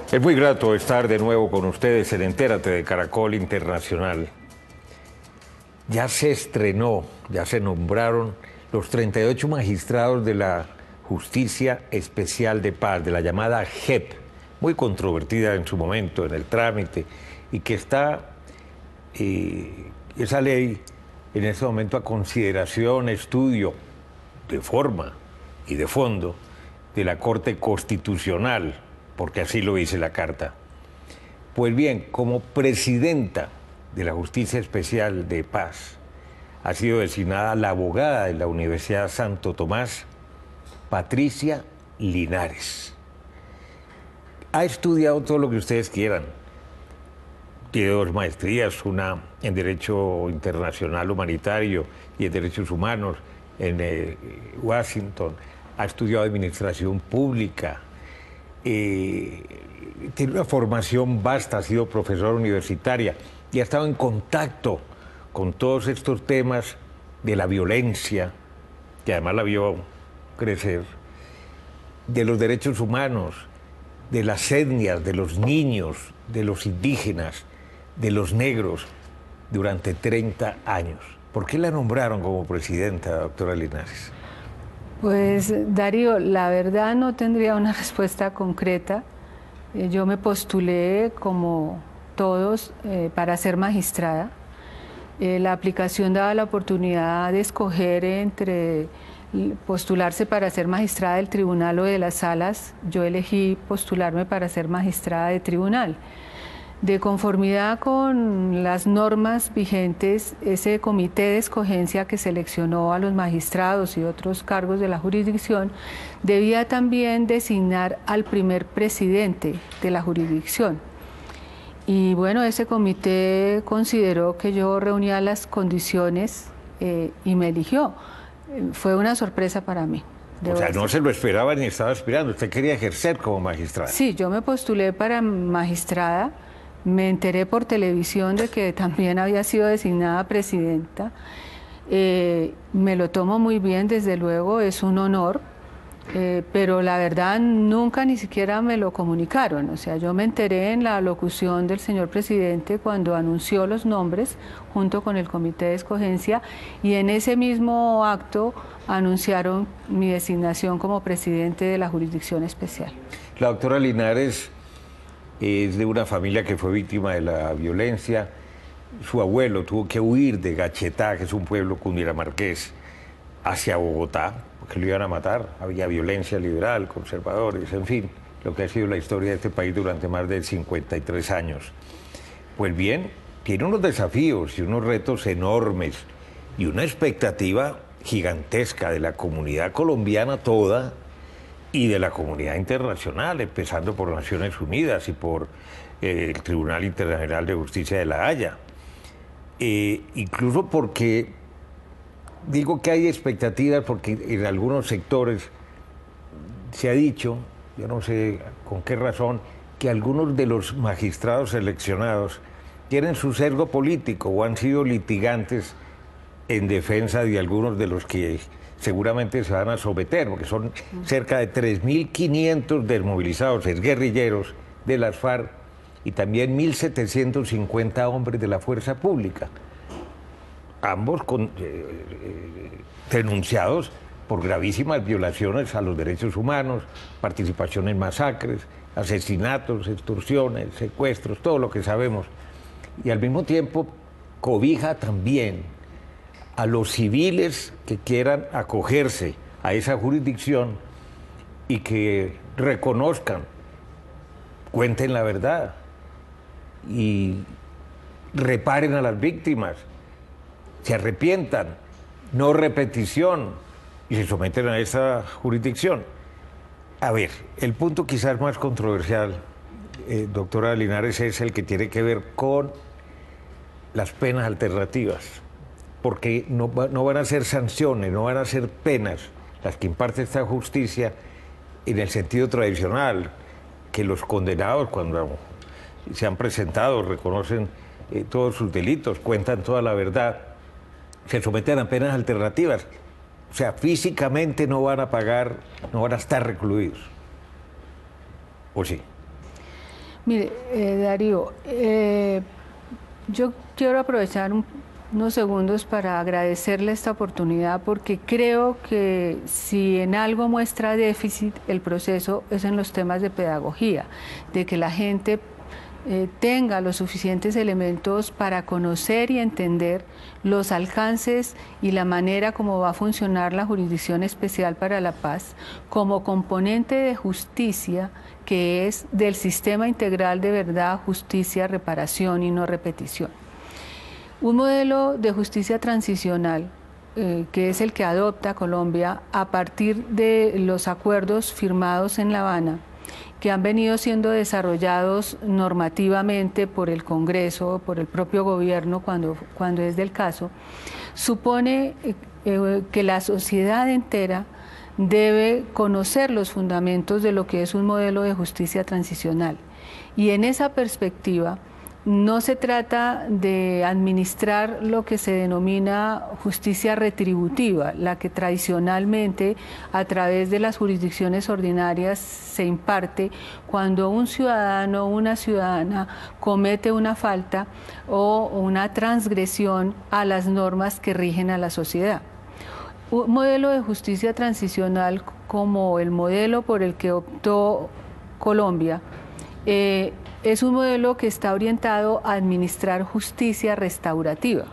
Es muy grato estar de nuevo con ustedes en Entérate de Caracol Internacional. Ya se estrenó, ya se nombraron los 38 magistrados de la Justicia Especial de Paz, de la llamada JEP, muy controvertida en su momento, en el trámite, y que está esa ley en este momento a consideración, estudio, de forma y de fondo, de la Corte Constitucional, porque así lo dice la Carta. Pues bien, como presidenta de la Justicia Especial de Paz, ha sido designada la abogada de la Universidad Santo Tomás, Patricia Linares. Ha estudiado todo lo que ustedes quieran. Tiene 2 maestrías, una en Derecho Internacional Humanitario y en Derechos Humanos en Washington. Ha estudiado Administración Pública. Tiene una formación vasta, ha sido profesora universitaria y ha estado en contacto con todos estos temas de la violencia, que además la vio crecer, de los derechos humanos, de las etnias, de los niños, de los indígenas, de los negros, durante 30 años. ¿Por qué la nombraron como presidenta, doctora Linares? Pues Darío, la verdad no tendría una respuesta concreta. Yo me postulé como todos para ser magistrada. La aplicación daba la oportunidad de escoger entre postularse para ser magistrada del tribunal o de las salas. Yo elegí postularme para ser magistrada de tribunal. De conformidad con las normas vigentes, ese comité de escogencia que seleccionó a los magistrados y otros cargos de la jurisdicción debía también designar al primer presidente de la jurisdicción. Y bueno, ese comité consideró que yo reunía las condiciones y me eligió. Fue una sorpresa para mí. O sea, no se lo esperaba ni estaba esperando. Usted quería ejercer como magistrada. Sí, yo me postulé para magistrada. Me enteré por televisión de que también había sido designada presidenta. Me lo tomo muy bien, desde luego, es un honor, pero la verdad nunca ni siquiera me lo comunicaron. O sea, yo me enteré en la locución del señor presidente cuando anunció los nombres junto con el comité de escogencia, y en ese mismo acto anunciaron mi designación como presidente de la jurisdicción especial. La doctora Linares es de una familia que fue víctima de la violencia. Su abuelo tuvo que huir de Gachetá, que es un pueblo cundinamarqués, hacia Bogotá, porque lo iban a matar. Había violencia liberal, conservadores, en fin, lo que ha sido la historia de este país durante más de 53 años. Pues bien, tiene unos desafíos y unos retos enormes y una expectativa gigantesca de la comunidad colombiana toda y de la comunidad internacional, empezando por Naciones Unidas y por el Tribunal Internacional de Justicia de La Haya. Incluso porque, digo que hay expectativas, porque en algunos sectores se ha dicho, yo no sé con qué razón, que algunos de los magistrados seleccionados tienen su sesgo político o han sido litigantes en defensa de algunos de los que seguramente se van a someter, porque son cerca de 3.500 desmovilizados, exguerrilleros de las FARC, y también 1.750 hombres de la fuerza pública, ambos denunciados por gravísimas violaciones a los derechos humanos, participación en masacres, asesinatos, extorsiones, secuestros, todo lo que sabemos. Y al mismo tiempo cobija también a los civiles que quieran acogerse a esa jurisdicción y que reconozcan, cuenten la verdad y reparen a las víctimas, se arrepientan, no repetición, y se someten a esa jurisdicción. A ver, el punto quizás más controversial, doctora Linares, es el que tiene que ver con las penas alternativas, porque no van a ser sanciones, no van a ser penas las que imparte esta justicia en el sentido tradicional, que los condenados, cuando se han presentado, reconocen todos sus delitos, cuentan toda la verdad, se someten a penas alternativas. O sea, físicamente no van a pagar, no van a estar recluidos. ¿O sí? Mire, Darío, yo quiero aprovechar unos segundos para agradecerle esta oportunidad, porque creo que si en algo muestra déficit el proceso es en los temas de pedagogía, de que la gente tenga los suficientes elementos para conocer y entender los alcances y la manera como va a funcionar la Jurisdicción Especial para la Paz como componente de justicia, que es del sistema integral de verdad, justicia, reparación y no repetición. Un modelo de justicia transicional, que es el que adopta Colombia a partir de los acuerdos firmados en La Habana, que han venido siendo desarrollados normativamente por el Congreso, por el propio gobierno cuando es del caso, supone que la sociedad entera debe conocer los fundamentos de lo que es un modelo de justicia transicional. Y en esa perspectiva, no se trata de administrar lo que se denomina justicia retributiva, la que tradicionalmente a través de las jurisdicciones ordinarias se imparte cuando un ciudadano o una ciudadana comete una falta o una transgresión a las normas que rigen a la sociedad. Un modelo de justicia transicional como el modelo por el que optó Colombia es un modelo que está orientado a administrar justicia restaurativa.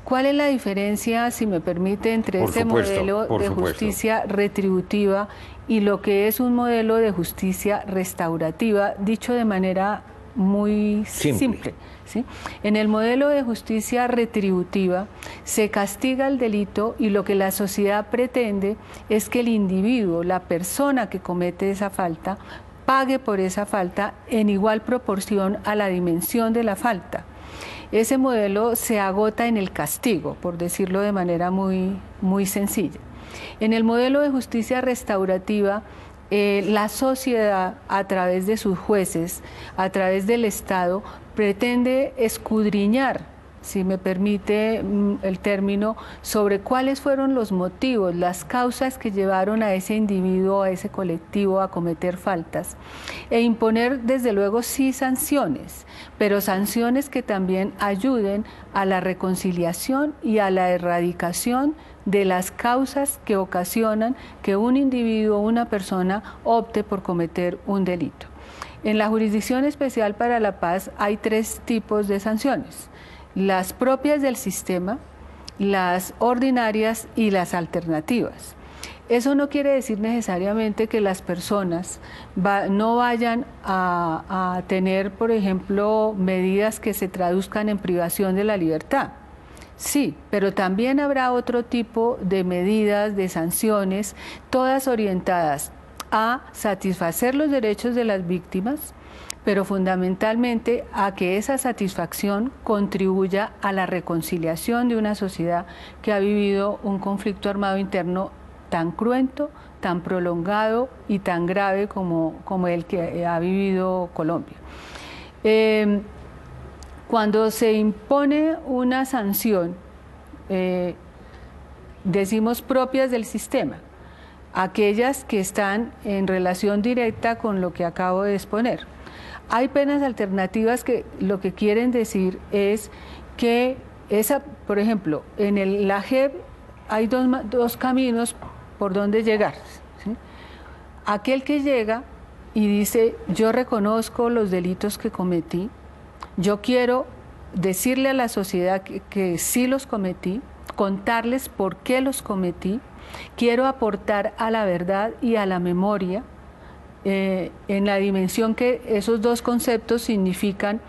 ¿Cuál es la diferencia, si me permite, entre este modelo de justicia retributiva y lo que es un modelo de justicia restaurativa, dicho de manera muy simple? ¿Sí? En el modelo de justicia retributiva se castiga el delito y lo que la sociedad pretende es que el individuo, la persona que comete esa falta, pague por esa falta en igual proporción a la dimensión de la falta. Ese modelo se agota en el castigo, por decirlo de manera muy sencilla. En el modelo de justicia restaurativa, la sociedad, a través de sus jueces, a través del Estado, pretende escudriñar, si me permite el término, sobre cuáles fueron los motivos, las causas que llevaron a ese individuo, a ese colectivo a cometer faltas, e imponer desde luego sí sanciones, pero sanciones que también ayuden a la reconciliación y a la erradicación de las causas que ocasionan que un individuo o una persona opte por cometer un delito. En la Jurisdicción Especial para la Paz hay 3 tipos de sanciones: las propias del sistema, las ordinarias y las alternativas. Eso no quiere decir necesariamente que las personas no vayan a tener, por ejemplo, medidas que se traduzcan en privación de la libertad. Sí, pero también habrá otro tipo de medidas, de sanciones, todas orientadas a satisfacer los derechos de las víctimas, pero fundamentalmente a que esa satisfacción contribuya a la reconciliación de una sociedad que ha vivido un conflicto armado interno tan cruento, tan prolongado y tan grave como el que ha vivido Colombia. Cuando se impone una sanción, decimos propias del sistema, aquellas que están en relación directa con lo que acabo de exponer. Hay penas alternativas que lo que quieren decir es que por ejemplo, en la JEP hay dos caminos por donde llegar, ¿sí? Aquel que llega y dice: yo reconozco los delitos que cometí, yo quiero decirle a la sociedad que sí los cometí, contarles por qué los cometí, quiero aportar a la verdad y a la memoria, en la dimensión que esos dos conceptos significan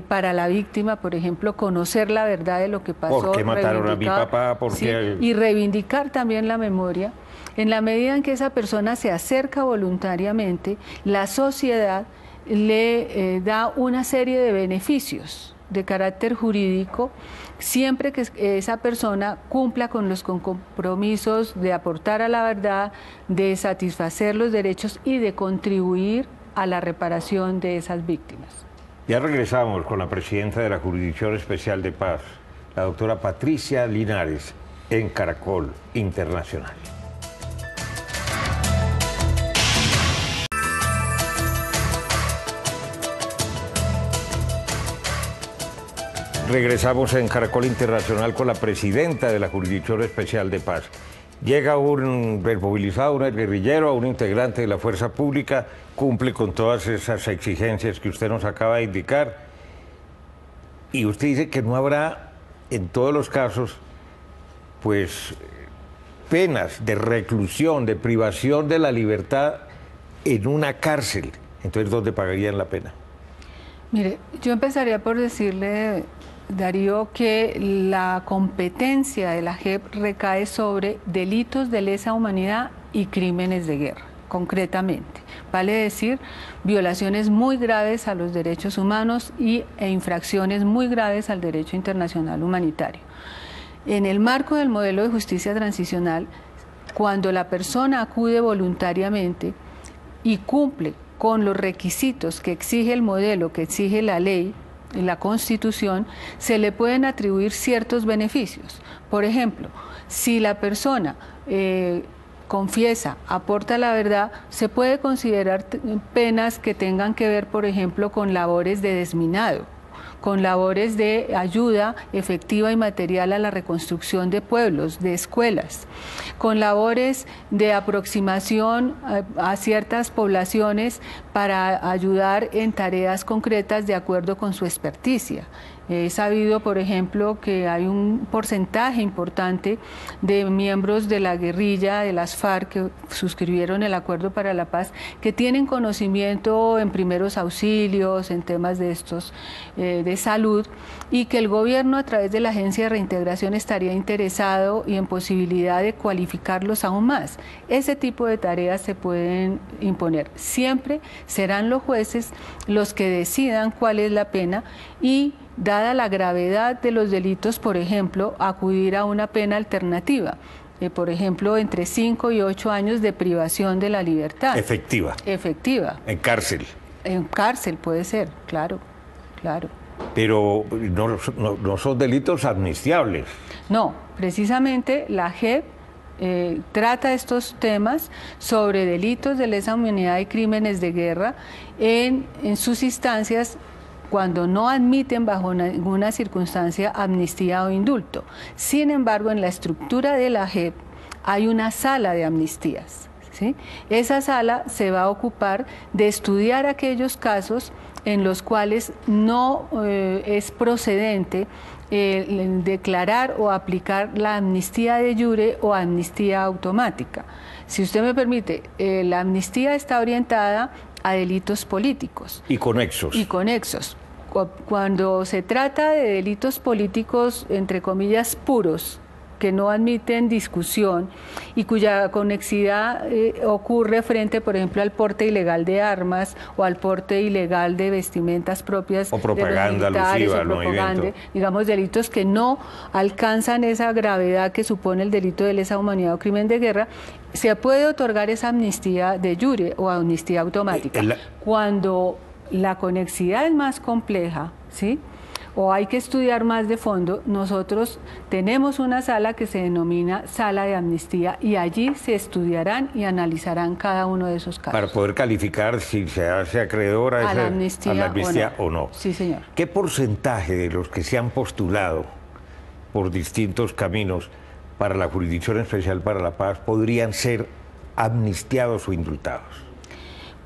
para la víctima, por ejemplo, conocer la verdad de lo que pasó. ¿Por qué mataron a mi papá? ¿Sí? Y reivindicar también la memoria. En la medida en que esa persona se acerca voluntariamente, la sociedad le da una serie de beneficios de carácter jurídico, siempre que esa persona cumpla con los compromisos de aportar a la verdad, de satisfacer los derechos y de contribuir a la reparación de esas víctimas. Ya regresamos con la presidenta de la Jurisdicción Especial de Paz, la doctora Patricia Linares, en Caracol Internacional. Regresamos en Caracol Internacional con la presidenta de la Jurisdicción Especial de Paz. Llega un desmovilizado, un guerrillero, un integrante de la fuerza pública, cumple con todas esas exigencias que usted nos acaba de indicar, y usted dice que no habrá, en todos los casos, pues, penas de reclusión, de privación de la libertad en una cárcel. Entonces, ¿dónde pagarían la pena? Mire, yo empezaría por decirle, Darío, que la competencia de la JEP recae sobre delitos de lesa humanidad y crímenes de guerra, concretamente. Vale decir, violaciones muy graves a los derechos humanos e infracciones muy graves al derecho internacional humanitario. En el marco del modelo de justicia transicional, cuando la persona acude voluntariamente y cumple con los requisitos que exige el modelo, que exige la ley y la Constitución, se le pueden atribuir ciertos beneficios. Por ejemplo, si la persona confiesa, aporta la verdad, se puede considerar penas que tengan que ver, por ejemplo, con labores de desminado, con labores de ayuda efectiva y material a la reconstrucción de pueblos, de escuelas, con labores de aproximación a ciertas poblaciones para ayudar en tareas concretas de acuerdo con su experticia. He sabido, por ejemplo, que hay un porcentaje importante de miembros de la guerrilla, de las FARC, que suscribieron el Acuerdo para la Paz, que tienen conocimiento en primeros auxilios, en temas de estos, de salud, y que el gobierno, a través de la Agencia de Reintegración, estaría interesado y en posibilidad de cualificarlos aún más. Ese tipo de tareas se pueden imponer. Siempre serán los jueces los que decidan cuál es la pena y, dada la gravedad de los delitos, por ejemplo, acudir a una pena alternativa, por ejemplo, entre 5 y 8 años de privación de la libertad. Efectiva. Efectiva. En cárcel. En cárcel puede ser, claro, claro. Pero no son delitos amnistiables. No, precisamente la JEP trata estos temas sobre delitos de lesa humanidad y crímenes de guerra en sus instancias cuando no admiten bajo ninguna circunstancia amnistía o indulto. Sin embargo, en la estructura de la JEP hay una sala de amnistías, ¿sí? Esa sala se va a ocupar de estudiar aquellos casos en los cuales no es procedente declarar o aplicar la amnistía de jure o amnistía automática. Si usted me permite, la amnistía está orientada a delitos políticos. Y conexos. Y conexos. Cuando se trata de delitos políticos, entre comillas, puros, que no admiten discusión y cuya conexidad ocurre frente, por ejemplo, al porte ilegal de armas o al porte ilegal de vestimentas propias o propaganda de los militares, alusiva o propaganda, digamos, delitos que no alcanzan esa gravedad que supone el delito de lesa humanidad o crimen de guerra, se puede otorgar esa amnistía de jure o amnistía automática. Cuando la conexidad es más compleja, ¿sí?, o hay que estudiar más de fondo, nosotros tenemos una sala que se denomina Sala de Amnistía y allí se estudiarán y analizarán cada uno de esos casos. Para poder calificar si se hace acreedor a la amnistía o no. Sí, señor. ¿Qué porcentaje de los que se han postulado por distintos caminos para la Jurisdicción Especial para la Paz podrían ser amnistiados o indultados?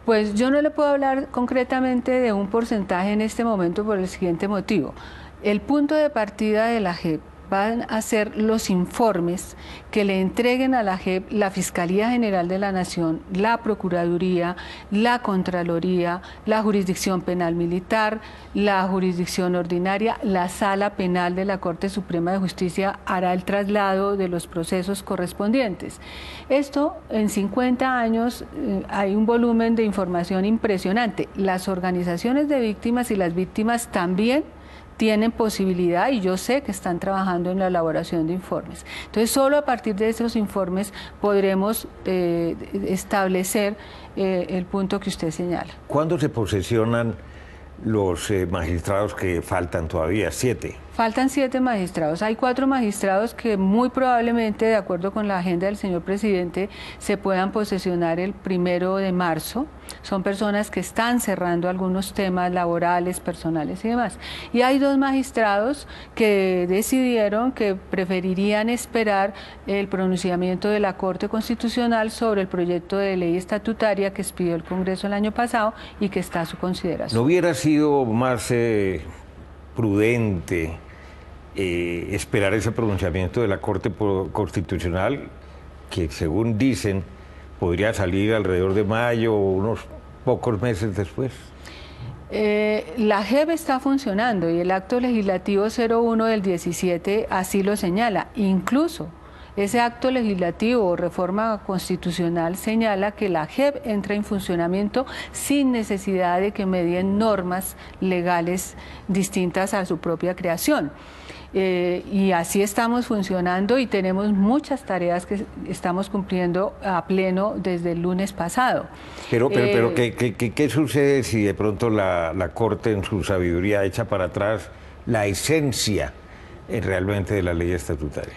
Pues yo no le puedo hablar concretamente de un porcentaje en este momento por el siguiente motivo. El punto de partida de la JEP van a ser los informes que le entreguen a la JEP la Fiscalía General de la Nación, la Procuraduría, la Contraloría, la Jurisdicción Penal Militar, la Jurisdicción Ordinaria, la Sala Penal de la Corte Suprema de Justicia hará el traslado de los procesos correspondientes. Esto, en 50 años, hay un volumen de información impresionante. Las organizaciones de víctimas y las víctimas también tienen posibilidad, y yo sé que están trabajando en la elaboración de informes. Entonces, solo a partir de esos informes podremos establecer el punto que usted señala. ¿Cuándo se posesionan los magistrados que faltan todavía? 7. Faltan 7 magistrados. Hay 4 magistrados que muy probablemente, de acuerdo con la agenda del señor presidente, se puedan posesionar el 1 de marzo. Son personas que están cerrando algunos temas laborales, personales y demás. Y hay 2 magistrados que decidieron que preferirían esperar el pronunciamiento de la Corte Constitucional sobre el proyecto de ley estatutaria que expidió el Congreso el año pasado y que está a su consideración. ¿No hubiera sido más prudente esperar ese pronunciamiento de la Corte Constitucional, que según dicen podría salir alrededor de mayo o unos pocos meses después? La JEP está funcionando y el acto legislativo 01 del 17 así lo señala. Incluso ese acto legislativo o reforma constitucional señala que la JEP entra en funcionamiento sin necesidad de que medien normas legales distintas a su propia creación. Y así estamos funcionando y tenemos muchas tareas que estamos cumpliendo a pleno desde el lunes pasado. Pero ¿qué sucede si de pronto la Corte en su sabiduría echa para atrás la esencia realmente de la ley estatutaria?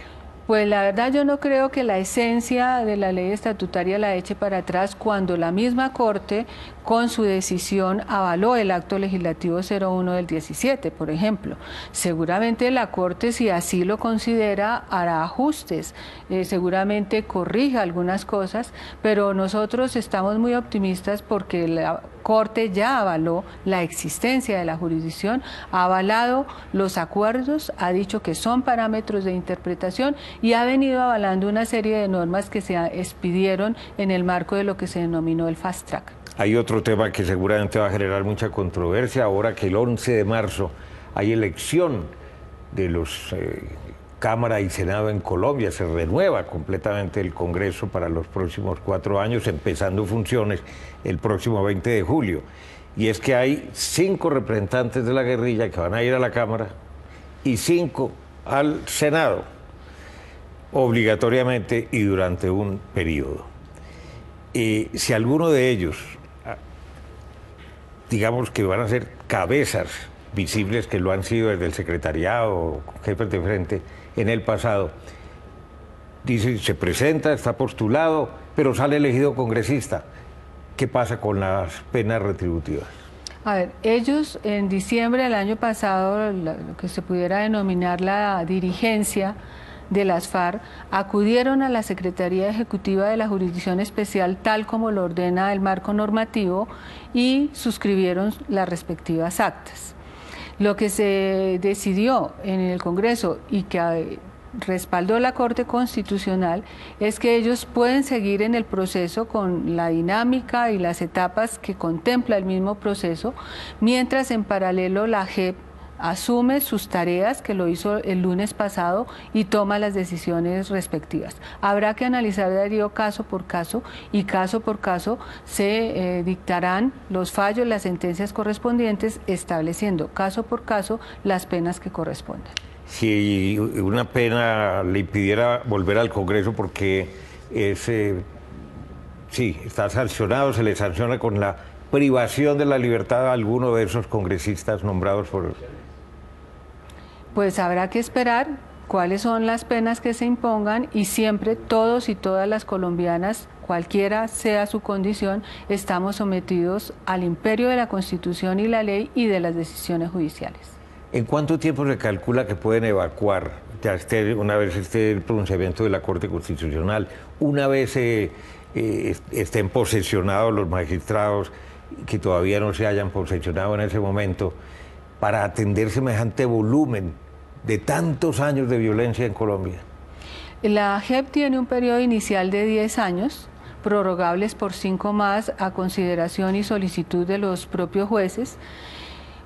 Pues la verdad yo no creo que la esencia de la ley estatutaria la eche para atrás cuando la misma Corte con su decisión avaló el acto legislativo 01 del 17, por ejemplo. Seguramente la Corte, si así lo considera, hará ajustes, seguramente corrija algunas cosas, pero nosotros estamos muy optimistas porque la Corte ya avaló la existencia de la jurisdicción, ha avalado los acuerdos, ha dicho que son parámetros de interpretación y ha venido avalando una serie de normas que se expidieron en el marco de lo que se denominó el Fast Track. Hay otro tema que seguramente va a generar mucha controversia ahora que el 11 de marzo hay elección de los Cámara y Senado en Colombia, se renueva completamente el Congreso para los próximos 4 años, empezando funciones el próximo 20 de julio. Y es que hay 5 representantes de la guerrilla que van a ir a la Cámara y 5 al Senado, obligatoriamente y durante un periodo. Y si alguno de ellos, digamos que van a ser cabezas visibles que lo han sido desde el secretariado, jefes de frente en el pasado, dice, se presenta, está postulado, pero sale elegido congresista. ¿Qué pasa con las penas retributivas? A ver, ellos en diciembre del año pasado, lo que se pudiera denominar la dirigencia de las FARC, acudieron a la Secretaría Ejecutiva de la Jurisdicción Especial, tal como lo ordena el marco normativo, y suscribieron las respectivas actas. Lo que se decidió en el Congreso y que respaldó la Corte Constitucional es que ellos pueden seguir en el proceso con la dinámica y las etapas que contempla el mismo proceso, mientras en paralelo la JEP asume sus tareas, que lo hizo el lunes pasado, y toma las decisiones respectivas. Habrá que analizar, Darío, caso por caso, y caso por caso se dictarán los fallos, las sentencias correspondientes, estableciendo caso por caso las penas que correspondan. Si una pena le impidiera volver al Congreso porque sí, está sancionado, se le sanciona con la privación de la libertad a alguno de esos congresistas nombrados por... Pues habrá que esperar cuáles son las penas que se impongan y siempre todos y todas las colombianas, cualquiera sea su condición, estamos sometidos al imperio de la Constitución y la ley y de las decisiones judiciales. ¿En cuánto tiempo se calcula que pueden evacuar, ya una vez esté el pronunciamiento de la Corte Constitucional, una vez estén posesionados los magistrados que todavía no se hayan posesionado en ese momento, para atender semejante volumen de tantos años de violencia en Colombia? La JEP tiene un periodo inicial de 10 años, prorrogables por 5 más a consideración y solicitud de los propios jueces,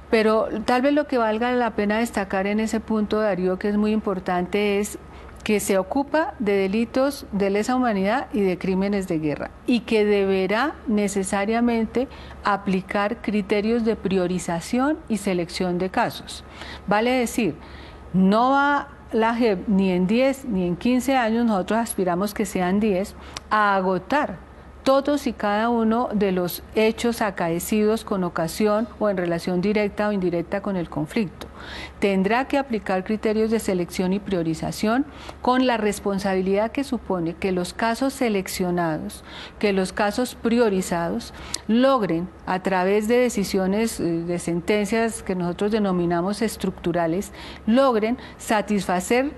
pero tal vez lo que valga la pena destacar en ese punto, Darío, que es muy importante, es que se ocupa de delitos de lesa humanidad y de crímenes de guerra y que deberá necesariamente aplicar criterios de priorización y selección de casos. Vale decir, no va la JEP ni en 10 ni en 15 años, nosotros aspiramos que sean 10, a agotar todos y cada uno de los hechos acaecidos con ocasión o en relación directa o indirecta con el conflicto. tendrá que aplicar criterios de selección y priorización con la responsabilidad que supone que los casos seleccionados, que los casos priorizados logren a través de decisiones, de sentencias que nosotros denominamos estructurales, logren satisfacer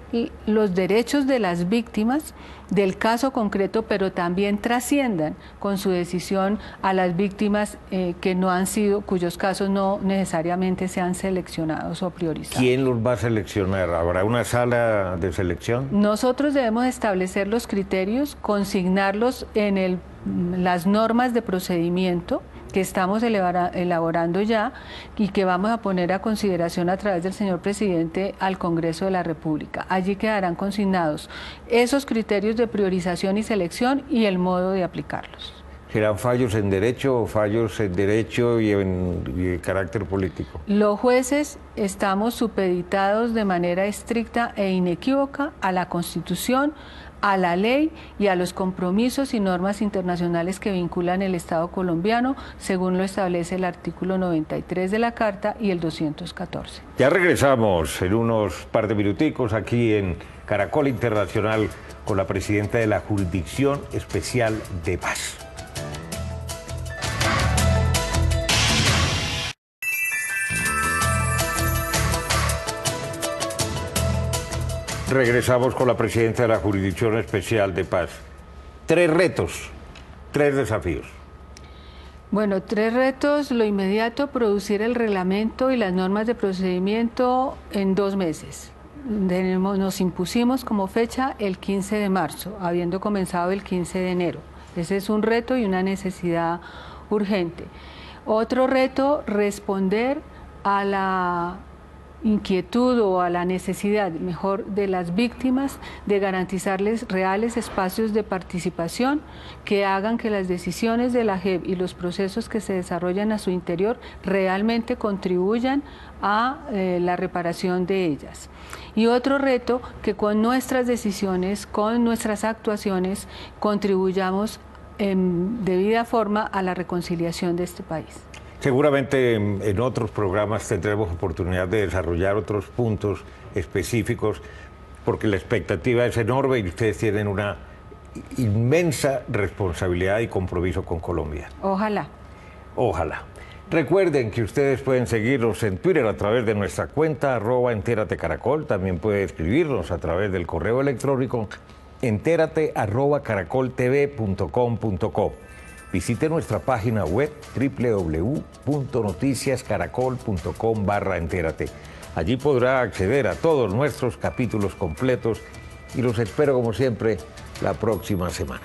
los derechos de las víctimas del caso concreto, pero también trasciendan con su decisión a las víctimas que no han sido, cuyos casos no necesariamente sean seleccionados o priorizados. ¿Quién los va a seleccionar? ¿Habrá una sala de selección? Nosotros debemos establecer los criterios, consignarlos en las normas de procedimiento que estamos elaborando ya y que vamos a poner a consideración a través del señor presidente al Congreso de la República. Allí quedarán consignados esos criterios de priorización y selección y el modo de aplicarlos. ¿Serán fallos en derecho o fallos en derecho y en carácter político? Los jueces estamos supeditados de manera estricta e inequívoca a la Constitución, a la ley y a los compromisos y normas internacionales que vinculan el Estado colombiano, según lo establece el artículo 93 de la Carta y el 214. Ya regresamos en unos par de minuticos aquí en Caracol Internacional con la presidenta de la Jurisdicción Especial de Paz. Regresamos con la presidenta de la Jurisdicción Especial de Paz. 3 retos, 3 desafíos. Bueno, 3 retos. Lo inmediato, producir el reglamento y las normas de procedimiento en 2 meses. Nos impusimos como fecha el 15 de marzo, habiendo comenzado el 15 de enero. Ese es un reto y una necesidad urgente. Otro reto, responder a la inquietud o a la necesidad, mejor, de las víctimas de garantizarles reales espacios de participación que hagan que las decisiones de la JEP y los procesos que se desarrollan a su interior realmente contribuyan a la reparación de ellas. Y otro reto, que con nuestras decisiones, con nuestras actuaciones, contribuyamos en debida forma a la reconciliación de este país. Seguramente en otros programas tendremos oportunidad de desarrollar otros puntos específicos, porque la expectativa es enorme y ustedes tienen una inmensa responsabilidad y compromiso con Colombia. Ojalá. Ojalá. Recuerden que ustedes pueden seguirnos en Twitter a través de nuestra cuenta @entératecaracol. También pueden escribirnos a través del correo electrónico entérate@caracoltv.com.co. Visite nuestra página web www.noticiascaracol.com/entérate. Allí podrá acceder a todos nuestros capítulos completos y los espero como siempre la próxima semana.